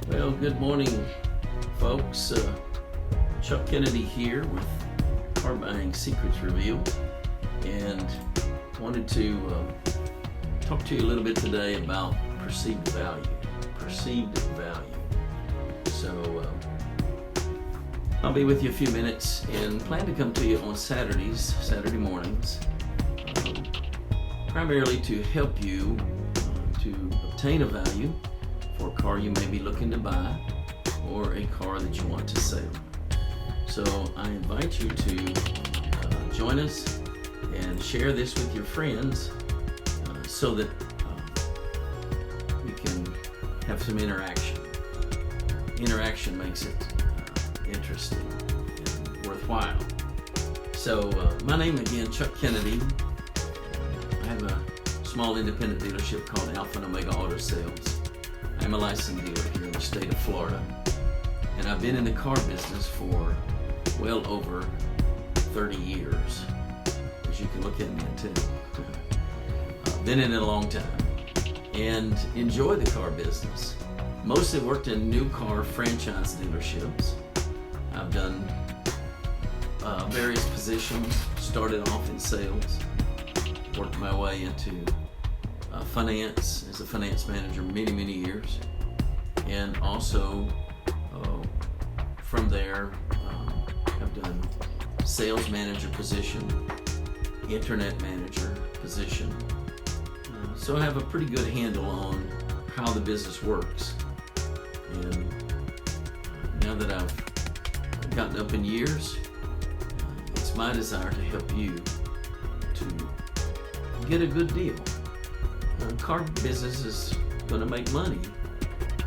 Well, good morning, folks. Chuck Kennedy here with Car Buying Secrets Revealed, and wanted to talk to you a little bit today about perceived value. Perceived value. So I'll be with you a few minutes and plan to come to you on Saturday mornings, primarily to help you to obtain a value for a car you may be looking to buy or a car that you want to sell. So I invite you to join us and share this with your friends so that we can have some interaction. Interaction makes it interesting and worthwhile. So my name again, Chuck Kennedy. I have a small independent dealership called Alpha and Omega Auto Sales. I'm a licensed dealer here in the state of Florida, and I've been in the car business for well over 30 years, as you can look at me and tell. I've been in it a long time and enjoy the car business. Mostly worked in new car franchise dealerships. I've done various positions, started off in sales, worked my way into finance as a finance manager many years, and also from there I've done sales manager position, internet manager position, so I have a pretty good handle on how the business works. And now that I've gotten up in years, it's my desire to help you to get a good deal. Car business is going to make money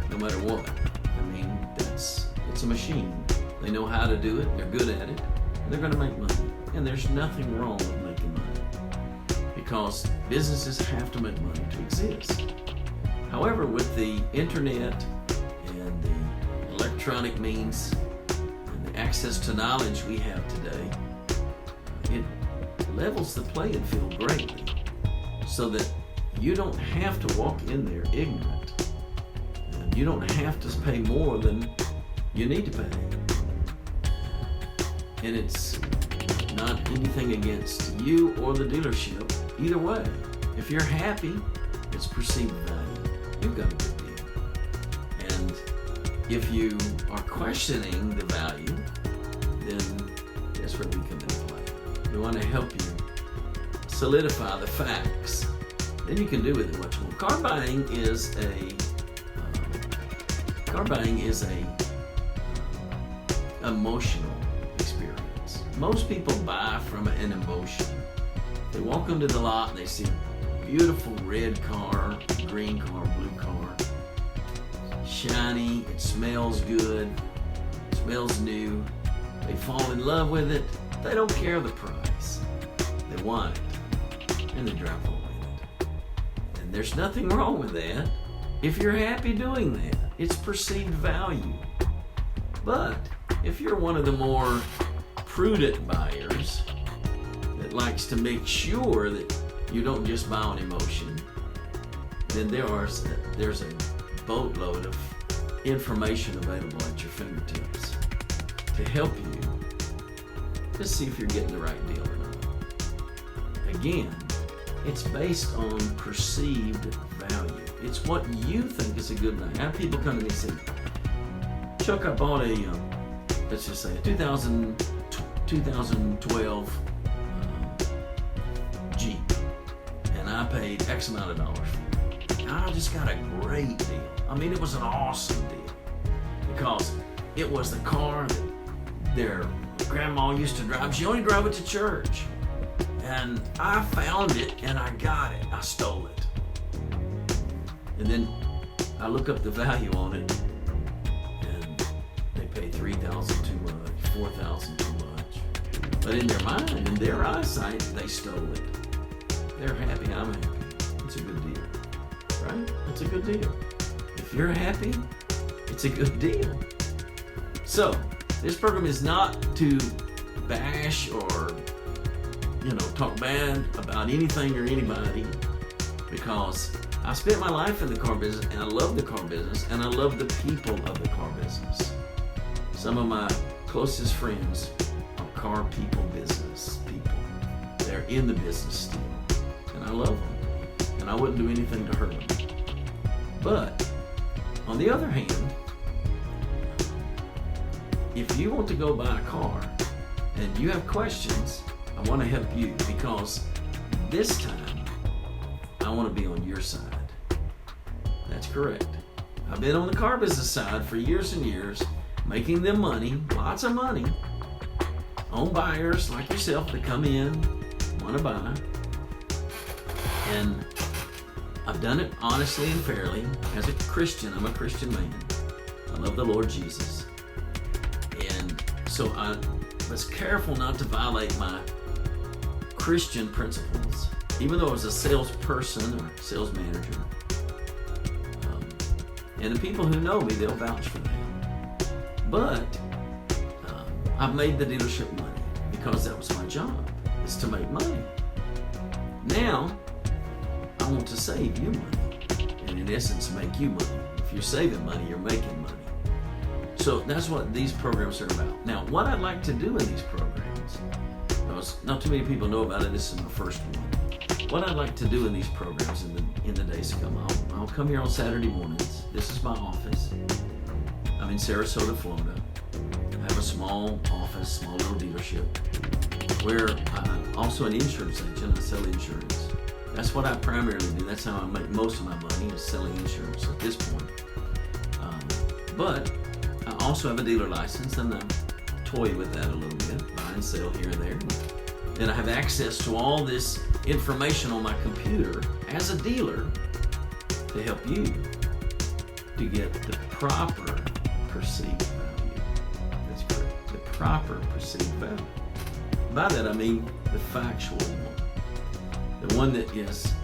no matter what. I mean, it's a machine. They know how to do it, they're good at it, and they're going to make money. And there's nothing wrong with making money, because businesses have to make money to exist. However, with the internet and the electronic means and the access to knowledge we have today, it levels the playing field greatly, so that you don't have to walk in there ignorant. And you don't have to pay more than you need to pay. And it's not anything against you or the dealership. Either way, if you're happy, it's perceived value. You've got a good deal. And if you are questioning the value, then that's where we come into play. We want to help you solidify the facts. Then you can do with it what you want. Car buying is a emotional experience. Most people buy from an emotion. They walk into the lot and they see a beautiful red car, green car, blue car, shiny, it smells good, it smells new. They fall in love with it. They don't care the price. They want it, and they drive away. There's nothing wrong with that if you're happy doing that. It's perceived value. But if you're one of the more prudent buyers that likes to make sure that you don't just buy on emotion, then there's a boatload of information available at your fingertips to help you to see if you're getting the right deal or not. Again, it's based on perceived value. It's what you think is a good value. I have people come to me and say, Chuck, I bought a, let's just say a 2012 Jeep, and I paid X amount of dollars for it. I just got a great deal. I mean, it was an awesome deal, because it was the car that their grandma used to drive. She only drove it to church. And I found it and I got it. I stole it. And then I look up the value on it, and they pay $3,000 too much, $4,000 too much. But in their mind, in their eyesight, they stole it. They're happy, I'm happy. It's a good deal, right? It's a good deal. If you're happy, it's a good deal. So, this program is not to bash or talk bad about anything or anybody, because I spent my life in the car business, and I love the car business, and I love the people of the car business. Some of my closest friends are car people business people. They're in the business still, and I love them, and I wouldn't do anything to hurt them. But on the other hand, if you want to go buy a car and you have questions, I want to help you, because this time I want to be on your side. That's correct. I've been on the car business side for years and years, making them money, lots of money, on buyers like yourself that come in, want to buy. And I've done it honestly and fairly. As a Christian, I'm a Christian man. I love the Lord Jesus. And so I was careful not to violate my Christian principles, even though I was a salesperson or sales manager. And the people who know me, they'll vouch for that. But I've made the dealership money because that was my job, is to make money. Now, I want to save you money, and in essence, make you money. If you're saving money, you're making money. So that's what these programs are about. Now, what I'd like to do in these programs, not too many people know about it, this is my first one. What I'd like to do in these programs in the days to come, I'll come here on Saturday mornings. This is my office. I'm in Sarasota, Florida. I have a small office, small little dealership, where I'm also an insurance agent. I sell insurance. That's what I primarily do. That's how I make most of my money, is selling insurance at this point. But I also have a dealer license, and I toy with that a little bit, buy and sell here and there. And I have access to all this information on my computer as a dealer to help you to get the proper perceived value. That's correct. The proper perceived value. By that I mean the factual one. The one that is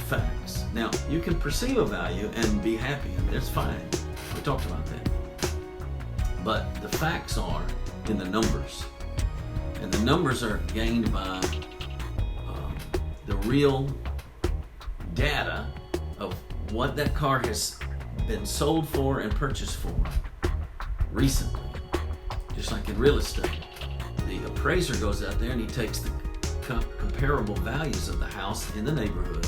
facts. Now, you can perceive a value and be happy, and that's fine. We talked about that. But the facts are in the numbers. And the numbers are gained by the real data of what that car has been sold for and purchased for recently. Just like in real estate. The appraiser goes out there and he takes the comparable values of the house in the neighborhood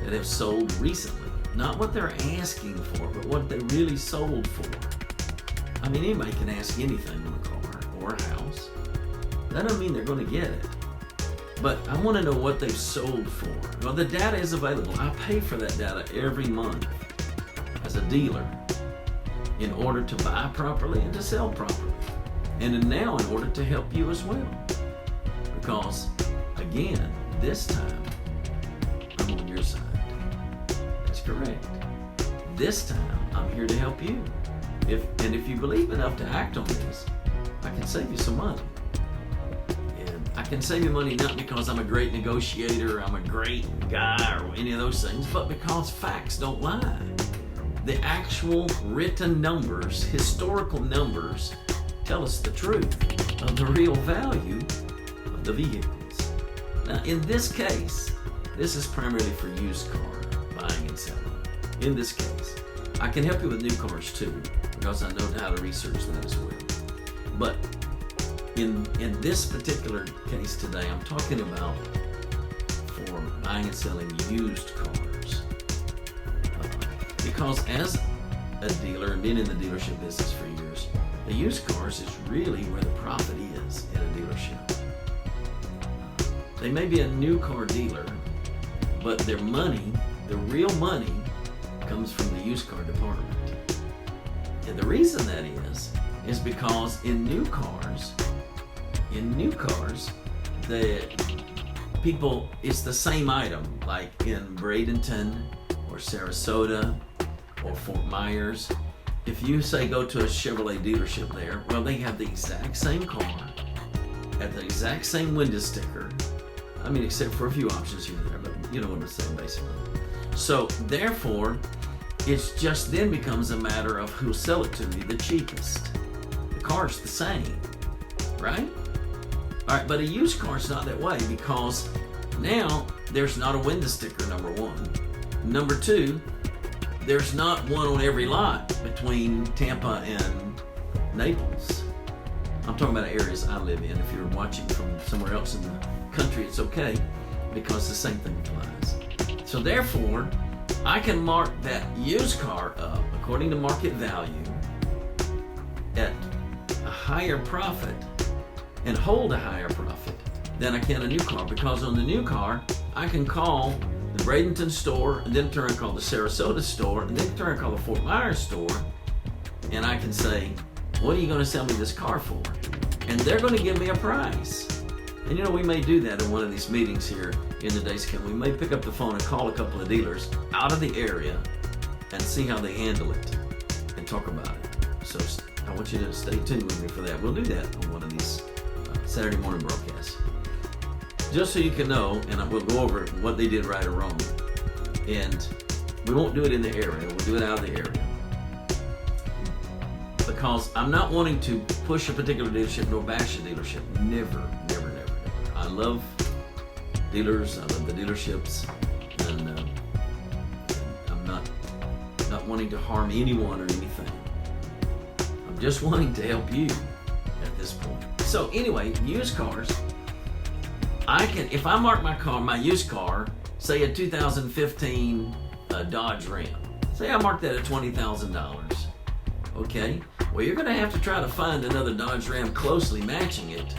that have sold recently. Not what they're asking for, but what they really sold for. I mean, anybody can ask anything on a car or a house. That doesn't mean they're going to get it. But I want to know what they've sold for. Well, the data is available. I pay for that data every month as a dealer in order to buy properly and to sell properly. And now in order to help you as well. Because, again, this time, I'm on your side. That's correct. This time, I'm here to help you. If you believe enough to act on this, I can save you some money. And I can save you money not because I'm a great negotiator, I'm a great guy, or any of those things, but because facts don't lie. The actual written numbers, historical numbers, tell us the truth of the real value of the vehicles. Now, in this case, this is primarily for used car buying and selling. In this case, I can help you with new cars too, because I know how to research that as well. But in this particular case today, I'm talking about for buying and selling used cars. Because as a dealer and been in the dealership business for years, the used cars is really where the profit is in a dealership. They may be a new car dealer, but their money, the real money, comes from the used car department. And the reason that is because in new cars, the people, it's the same item, like in Bradenton or Sarasota or Fort Myers. If you say go to a Chevrolet dealership there, well, they have the exact same car, at the exact same window sticker. I mean, except for a few options here and there, but you know what I'm saying, basically. So, therefore, it's just then becomes a matter of who'll sell it to me the cheapest. The car's the same, right? All right, but a used car's not that way, because now there's not a window sticker, number one. Number two, there's not one on every lot between Tampa and Naples. I'm talking about areas I live in. If you're watching from somewhere else in the country, it's okay, because the same thing applies. So therefore, I can mark that used car up according to market value at a higher profit and hold a higher profit than I can a new car, because on the new car, I can call the Bradenton store, and then turn and call the Sarasota store, and then turn and call the Fort Myers store, and I can say, what are you going to sell me this car for? And they're going to give me a price. And you know, we may do that in one of these meetings here in the days to come. We may pick up the phone and call a couple of dealers out of the area and see how they handle it and talk about it. So I want you to stay tuned with me for that. We'll do that on one of these Saturday morning broadcasts. Just so you can know, and we'll go over what they did right or wrong. And we won't do it in the area, we'll do it out of the area. Because I'm not wanting to push a particular dealership nor bash a dealership. Never. I love dealers, I love the dealerships, and I'm not wanting to harm anyone or anything. I'm just wanting to help you at this point. So anyway, used cars, I can, if I mark my used car, say a 2015 Dodge Ram, say I mark that at $20,000, okay? Well, you're gonna have to try to find another Dodge Ram closely matching it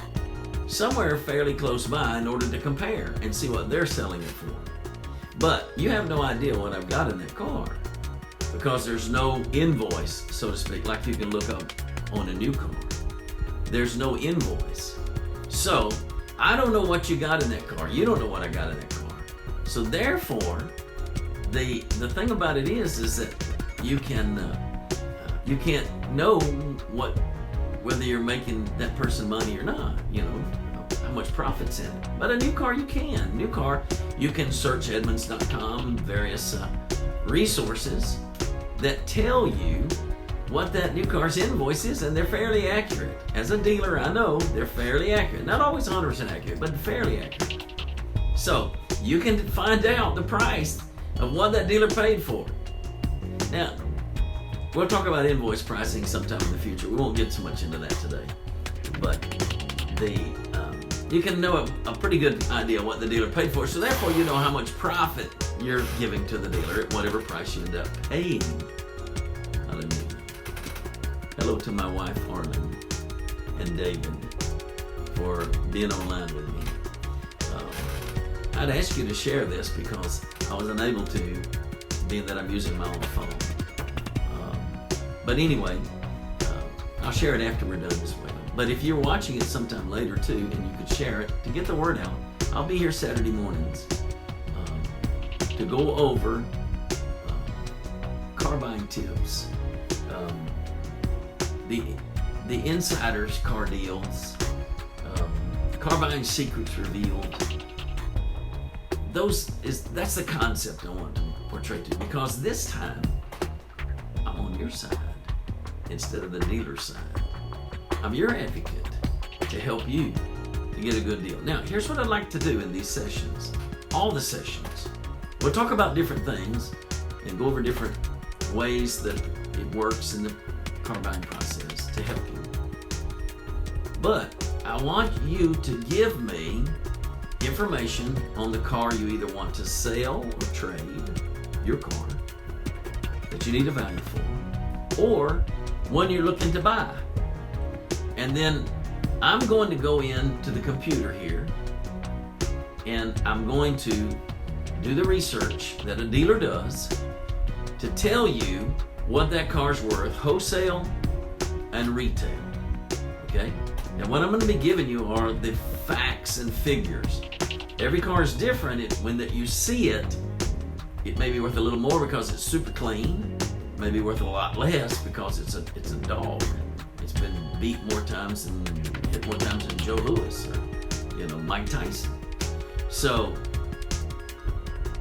somewhere fairly close by in order to compare and see what they're selling it for. But you have no idea what I've got in that car, because there's no invoice, so to speak, like you can look up on a new car. There's no invoice. So I don't know what you got in that car. You don't know what I got in that car. So therefore, the thing about it is that you can't know whether you're making that person money or not, you know, how much profit's in it. But a new car, you can. New car, you can search Edmunds.com, various resources that tell you what that new car's invoice is, and they're fairly accurate. As a dealer, I know they're fairly accurate. Not always 100% accurate, but fairly accurate. So you can find out the price of what that dealer paid for it. Now, we'll talk about invoice pricing sometime in the future. We won't get so much into that today. But you can know a pretty good idea of what the dealer paid for. So therefore, you know how much profit you're giving to the dealer at whatever price you end up paying. Hallelujah. Hello to my wife, Arlen, and David, for being online with me. I'd ask you to share this because I was unable to, being that I'm using my own phone. But anyway, I'll share it after we're done this way. But if you're watching it sometime later too, and you could share it to get the word out, I'll be here Saturday mornings to go over car buying tips, the insiders car deals, car buying secrets revealed. That's the concept I want to portray to you, because this time I'm on your side instead of the dealer's side. I'm your advocate to help you to get a good deal. Now, here's what I'd like to do in these sessions, all the sessions. We'll talk about different things and go over different ways that it works in the car buying process to help you. But I want you to give me information on the car you either want to sell or trade, your car, that you need a value for, or one you're looking to buy. And then I'm going to go into the computer here, and I'm going to do the research that a dealer does to tell you what that car's worth, wholesale and retail. Okay? And what I'm going to be giving you are the facts and figures. Every car is different. When you see it, it may be worth a little more because it's super clean. It may be worth a lot less because it's a dog. It's been beat more times and hit more times than Joe Louis or Mike Tyson. So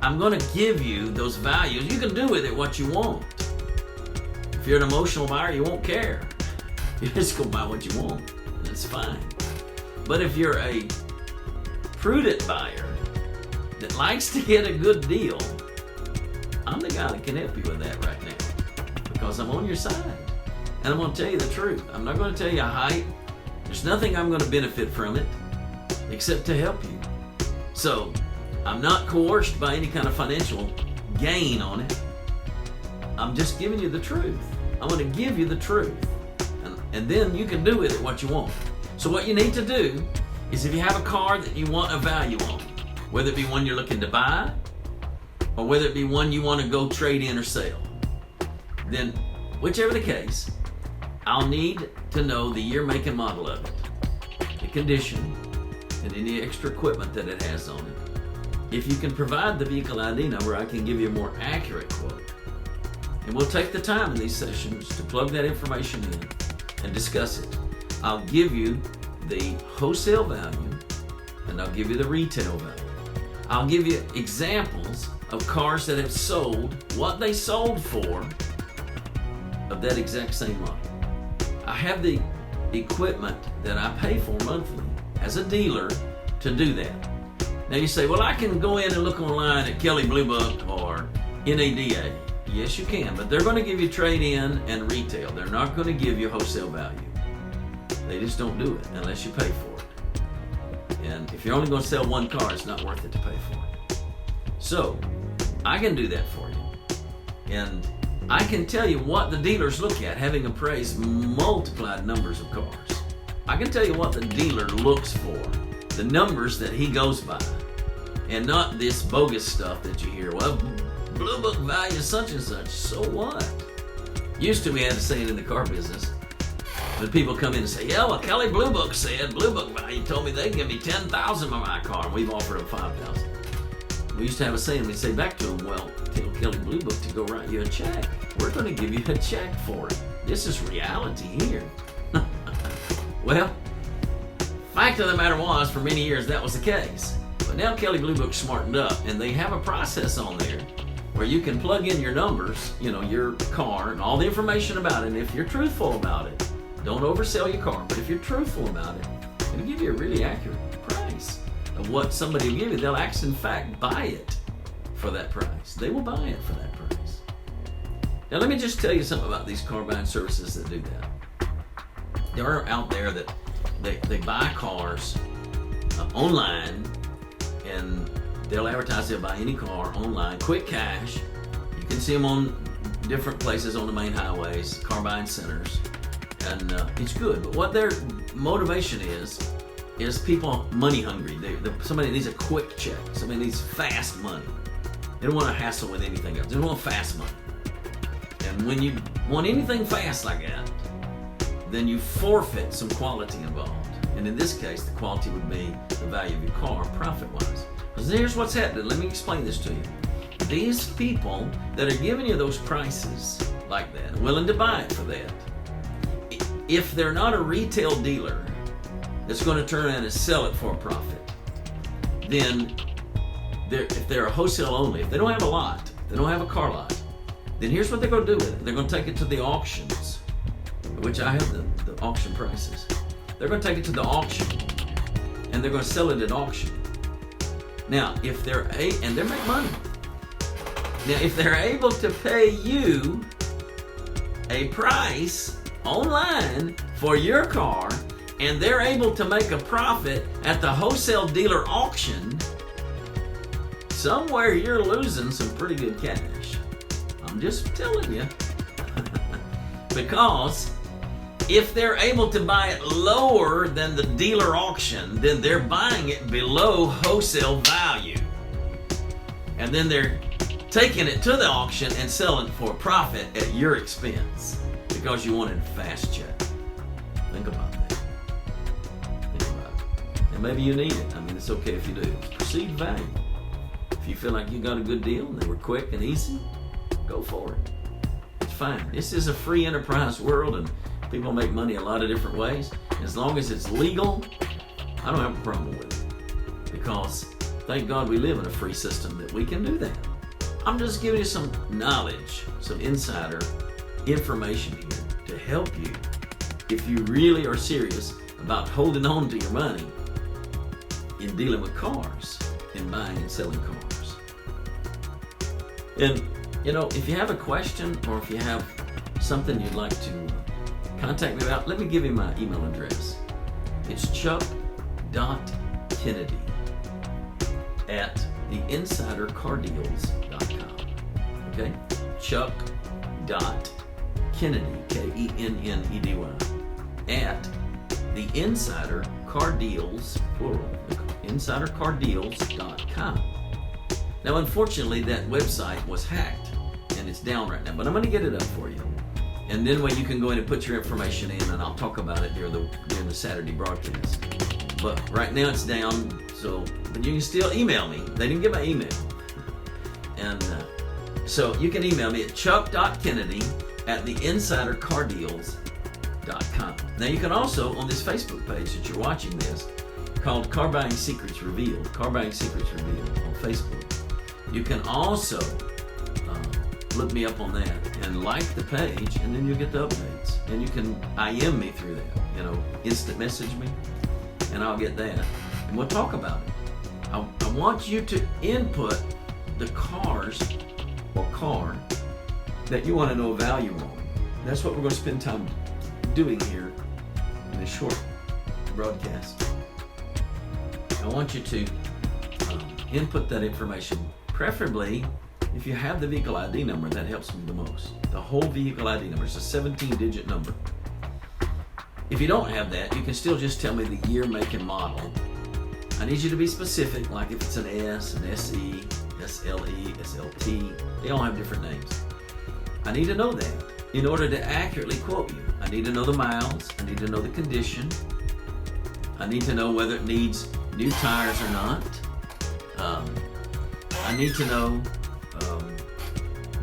I'm going to give you those values. You can do with it what you want. If you're an emotional buyer, you won't care. You just go buy what you want. That's fine. But if you're a prudent buyer, that likes to get a good deal, I'm the guy that can help you with that right now, because I'm on your side. And I'm going to tell you the truth. I'm not going to tell you a hype. There's nothing I'm going to benefit from it except to help you. So I'm not coerced by any kind of financial gain on it. I'm just giving you the truth. I'm going to give you the truth. And then you can do with it what you want. So what you need to do is, if you have a car that you want a value on, whether it be one you're looking to buy or whether it be one you want to go trade in or sell, then whichever the case, I'll need to know the year, make, and model of it, the condition, and any extra equipment that it has on it. If you can provide the vehicle ID number, I can give you a more accurate quote. And we'll take the time in these sessions to plug that information in and discuss it. I'll give you the wholesale value and I'll give you the retail value. I'll give you examples of cars that have sold, what they sold for, of that exact same model. I have the equipment that I pay for monthly as a dealer to do that. Now you say, well, I can go in and look online at Kelley Blue Book or NADA. Yes, you can, but they're going to give you trade-in and retail. They're not going to give you wholesale value. They just don't do it unless you pay for it. And if you're only going to sell one car, it's not worth it to pay for it. So I can do that for you. And I can tell you what the dealers look at, having appraised multiplied numbers of cars. I can tell you what the dealer looks for, the numbers that he goes by, and not this bogus stuff that you hear. Well, Blue Book value such and such. So what? Used to, we had to say it in the car business. When people come in and say, yeah, well, Kelley Blue Book said, Blue Book value told me they'd give me $10,000 for my car, and we've offered them $5,000. We used to have a saying, we'd say back to them, well, tell Kelley Blue Book to go write you a check. We're going to give you a check for it. This is reality here. Well, fact of the matter was, for many years that was the case. But now Kelley Blue Book smartened up, and they have a process on there where you can plug in your numbers, your car and all the information about it. And if you're truthful about it, don't oversell your car, but if you're truthful about it, it'll give you a really accurate price of what somebody will give you. They'll actually, in fact, buy it for that price. They will buy it for that price. Now, let me just tell you something about these car buying services that do that. There are out there that they buy cars online, and they'll advertise they'll buy any car online, quick cash. You can see them on different places on the main highways, car buying centers, and it's good. But what their motivation is people money hungry. Somebody needs a quick check. Somebody needs fast money. They don't want to hassle with anything else. They don't want fast money. And when you want anything fast like that, then you forfeit some quality involved. And in this case, the quality would be the value of your car, profit-wise. Because here's what's happening. Let me explain this to you. These people that are giving you those prices like that, willing to buy it for that, if they're not a retail dealer that's going to turn around and sell it for a profit, then if they're a wholesale only, if they don't have a lot, they don't have a car lot, then here's what they're going to do with it. They're going to take it to the auctions, which I have the auction prices. They're going to take it to the auction, and they're going to sell it at auction. Now, if they're and they make money. Now, if they're able to pay you a price online for your car, and they're able to make a profit at the wholesale dealer auction, somewhere you're losing some pretty good cash. I'm just telling you. Because if they're able to buy it lower than the dealer auction, then they're buying it below wholesale value. And then they're taking it to the auction and selling it for a profit at your expense because you wanted a fast check. Think about that. Think about it. And maybe you need it. I mean, it's okay if you do. Perceived value. If you feel like you got a good deal and they were quick and easy, go for it. It's fine. This is a free enterprise world, and people make money a lot of different ways. As long as it's legal, I don't have a problem with it. Because thank God we live in a free system that we can do that. I'm just giving you some knowledge, some insider information here to help you if you really are serious about holding on to your money in dealing with cars in buying and selling cars. And if you have a question or if you have something you'd like to contact me about, let me give you my email address. It's chuck.kennedy@theinsidercardeals.com. Okay? Chuck.Kennedy, Kennedy, at theinsidercardeals, plural, insidercardeals.com. Now, unfortunately, that website was hacked and it's down right now, but I'm going to get it up for you. And then you can go in and put your information in, and I'll talk about it during the Saturday broadcast. But right now it's down, but you can still email me. They didn't get my email. And so you can email me at chuck.kennedy@theinsidercardeals.com. Now you can also, on this Facebook page that you're watching this, called Car Buying Secrets Revealed, Car Buying Secrets Revealed on Facebook. You can also look me up on that and like the page, and then you'll get the updates. And you can IM me through that, instant message me, and I'll get that. And we'll talk about it. I want you to input the cars or car that you want to know value on. That's what we're going to spend time doing here in this short broadcast. I want you to input that information, preferably if you have the vehicle ID number. That helps me the most. The whole vehicle ID number. It's a 17-digit number. If you don't have that, you can still just tell me the year, make, and model. I need you to be specific, like if it's an S, an SE, SLE, SLT. They all have different names. I need to know that in order to accurately quote you. I need to know the miles. I need to know the condition. I need to know whether it needs new tires or not. I need to know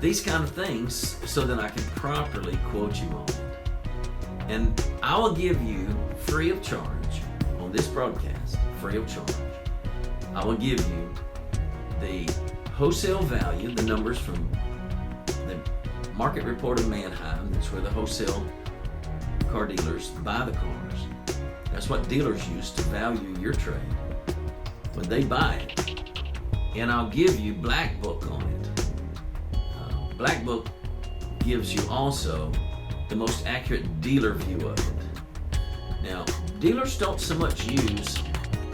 these kind of things so that I can properly quote you on it. And I will give you free of charge on this broadcast, free of charge. I will give you the wholesale value, the numbers from the market report of Manheim. That's where the wholesale car dealers buy the cars. That's what dealers use to value your trade when they buy it. And I'll give you Black Book on it. Black Book gives you also the most accurate dealer view of it. Now, dealers don't so much use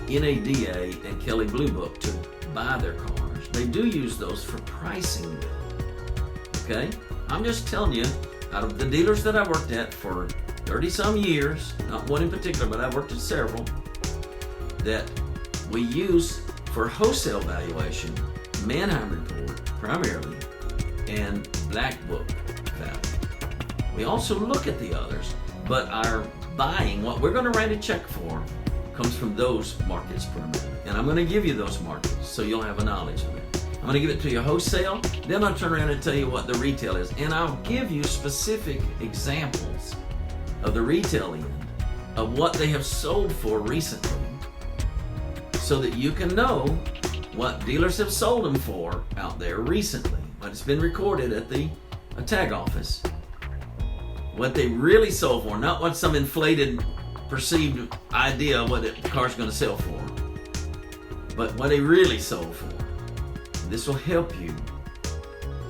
NADA and Kelley Blue Book to buy their cars. They do use those for pricing them. Okay? I'm just telling you, out of the dealers that I worked at for 30-some years, not one in particular, but I worked at several, that we use for wholesale valuation, Manheim Report primarily, and Black Book value. We also look at the others, but our buying, what we're going to write a check for, comes from those markets primarily. And I'm going to give you those markets so you'll have a knowledge of it. I'm going to give it to you wholesale, then I'll turn around and tell you what the retail is. And I'll give you specific examples of the retail end of what they have sold for recently so that you can know what dealers have sold them for out there recently. But it's been recorded at the tag office. What they really sold for, not what some inflated perceived idea of what the car's going to sell for, but what they really sold for. This will help you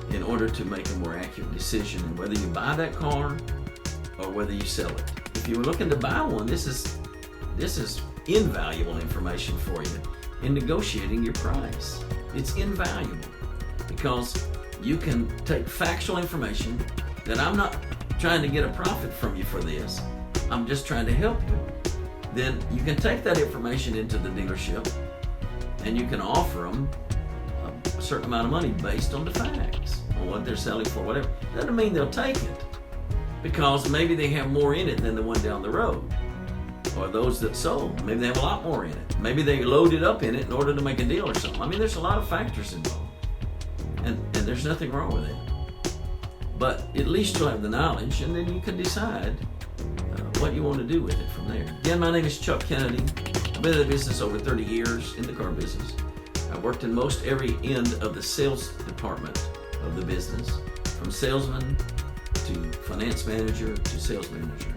in order to make a more accurate decision in whether you buy that car or whether you sell it. If you were looking to buy one, this is invaluable information for you in negotiating your price. It's invaluable because you can take factual information that I'm not trying to get a profit from you for this. I'm just trying to help you. Then you can take that information into the dealership and you can offer them a certain amount of money based on the facts, on what they're selling for, whatever. Doesn't mean they'll take it because maybe they have more in it than the one down the road or those that sold. Maybe they have a lot more in it. Maybe they loaded up in it in order to make a deal or something. I mean, there's a lot of factors involved. And there's nothing wrong with it. But at least you'll have the knowledge, and then you can decide what you want to do with it from there. Again, my name is Chuck Kennedy. I've been in the business over 30 years, in the car business. I worked in most every end of the sales department of the business, from salesman to finance manager to sales manager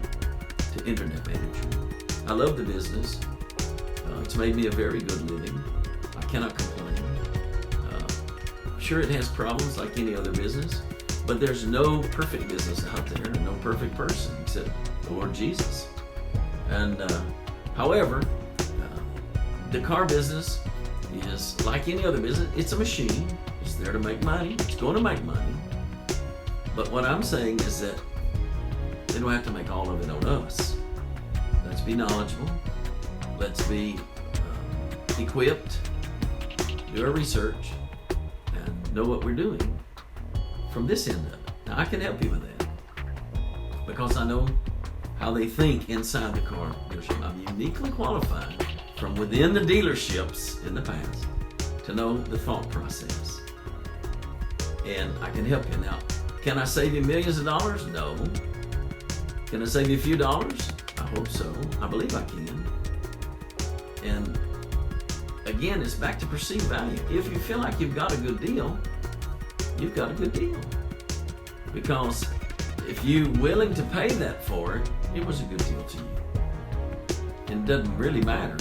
to internet manager. I love the business. It's made me a very good living. I cannot complain. sure it has problems like any other business, but there's no perfect business out there, and no perfect person except the Lord Jesus. And however, the car business is like any other business. It's a machine. It's there to make money. It's going to make money. But what I'm saying is that they don't have to make all of it on us. Let's be knowledgeable. Let's be equipped, do our research, and know what we're doing from this end of it. Now, I can help you with that because I know how they think inside the car dealership. I'm uniquely qualified from within the dealerships in the past to know the thought process. And I can help you. Now, can I save you millions of dollars? No. Can I save you a few dollars? I hope so. I believe I can. And again, it's back to perceived value. If you feel like you've got a good deal, you've got a good deal. Because if you're willing to pay that for it, it was a good deal to you. And it doesn't really matter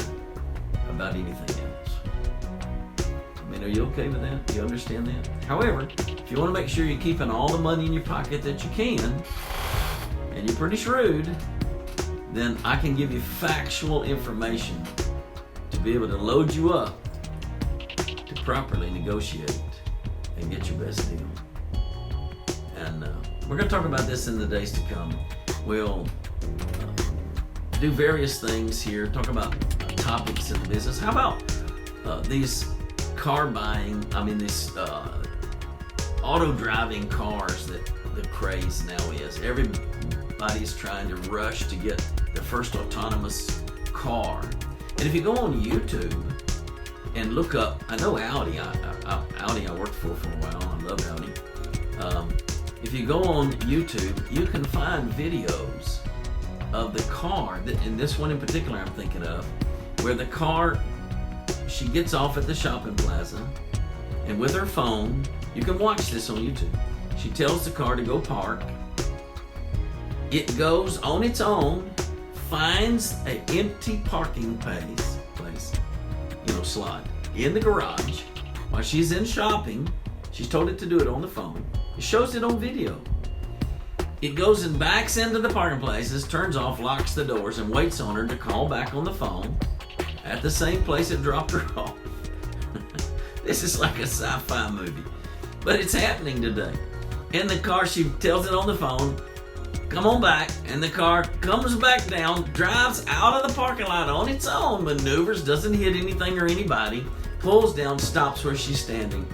about anything else. I mean, are you okay with that? Do you understand that? However, if you want to make sure you're keeping all the money in your pocket that you can, and you're pretty shrewd, then I can give you factual information to be able to load you up to properly negotiate and get your best deal. And we're going to talk about this in the days to come. We'll do various things here, talk about topics in the business. How about these these auto-driving cars that the craze now is. Everybody's trying to rush to get their first autonomous car. And if you go on YouTube and look up, I know Audi, Audi I worked for a while, I love Audi. If you go on YouTube, you can find videos of the car, and this one in particular I'm thinking of, where the car, she gets off at the shopping plaza, and with her phone, you can watch this on YouTube. She tells the car to go park. It goes on its own, finds an empty parking place, slot in the garage while she's in shopping. She's told it to do it on the phone. It shows it on video. It goes and backs into the parking places, turns off, locks the doors, and waits on her to call back on the phone at the same place it dropped her off. This is like a sci-fi movie, but it's happening today. In the car, she tells it on the phone, come on back, and the car comes back down, drives out of the parking lot on its own, maneuvers, doesn't hit anything or anybody, pulls down, stops where she's standing,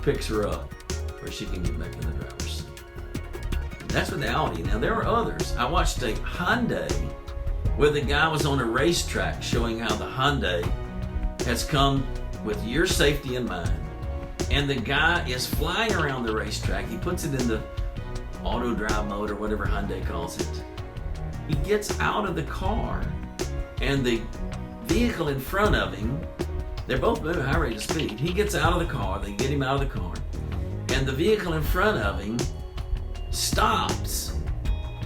picks her up where she can get back in the driver's seat. That's with the Audi. Now, there are others. I watched a Hyundai where the guy was on a racetrack showing how the Hyundai has come with your safety in mind. And the guy is flying around the racetrack. He puts it in the auto drive mode or whatever Hyundai calls it. He gets out of the car, and the vehicle in front of him, they're both moving at a high rate of speed. He gets out of the car, they get him out of the car, and the vehicle in front of him stops,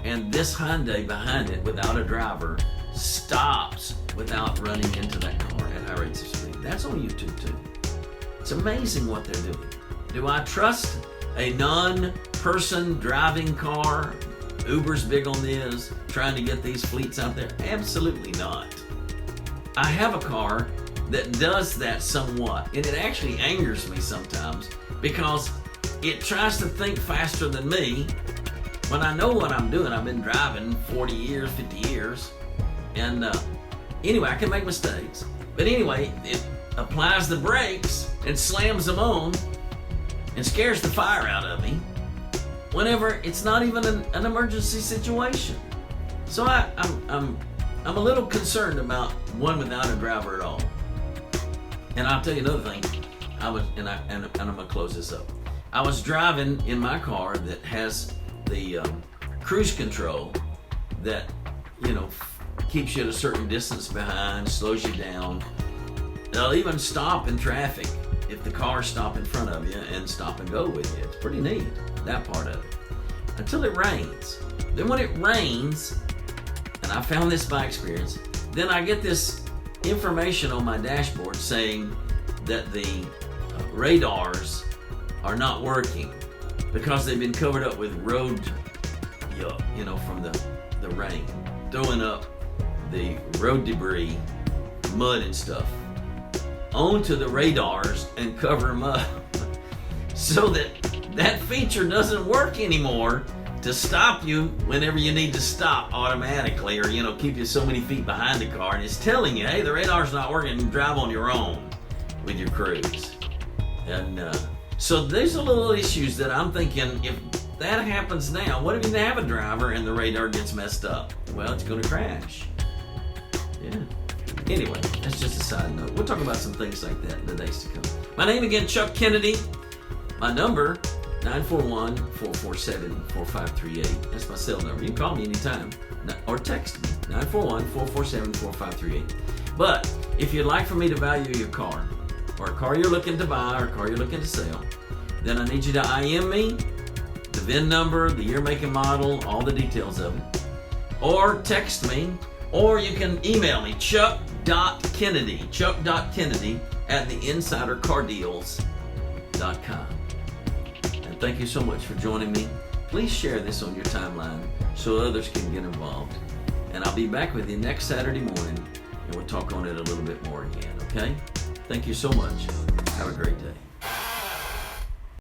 and this Hyundai behind it without a driver stops without running into that car at high rates of speed. That's on YouTube too. It's amazing what they're doing. Do I trust a non-person driving car? Uber's big on this, trying to get these fleets out there. Absolutely not. I have a car that does that somewhat, and it actually angers me sometimes because it tries to think faster than me when I know what I'm doing. I've been driving 40 years, 50 years, and anyway, I can make mistakes. But anyway, it applies the brakes and slams them on and scares the fire out of me whenever it's not even an emergency situation. So I'm a little concerned about one without a driver at all. And I'll tell you another thing. I'm gonna close this up. I was driving in my car that has the cruise control that keeps you at a certain distance behind, slows you down. They'll even stop in traffic if the cars stop in front of you and stop and go with you. It's pretty neat, that part of it. Until it rains. Then when it rains, and I found this by experience, then I get this information on my dashboard saying that the radars are not working because they've been covered up with road yuck, from the rain, throwing up the road debris, mud and stuff onto the radars and cover them up so that feature doesn't work anymore to stop you whenever you need to stop automatically, or keep you so many feet behind the car, and it's telling you, hey, the radar's not working, you drive on your own with your cruise. And so there's a little issues that I'm thinking, if that happens now, what if you have a driver and the radar gets messed up? Well, it's going to crash. Yeah. Anyway, that's just a side note. We'll talk about some things like that in the days to come. My name again, Chuck Kennedy. My number, 941-447-4538. That's my cell number. You can call me anytime or text me, 941-447-4538. But if you'd like for me to value your car, or a car you're looking to buy, or a car you're looking to sell, then I need you to IM me, the VIN number, the year, make, and model, all the details of it. Or text me, or you can email me, chuck.kennedy at theinsidercardeals.com. And thank you so much for joining me. Please share this on your timeline so others can get involved. And I'll be back with you next Saturday morning, and we'll talk on it a little bit more again, okay? Thank you so much. Have a great day.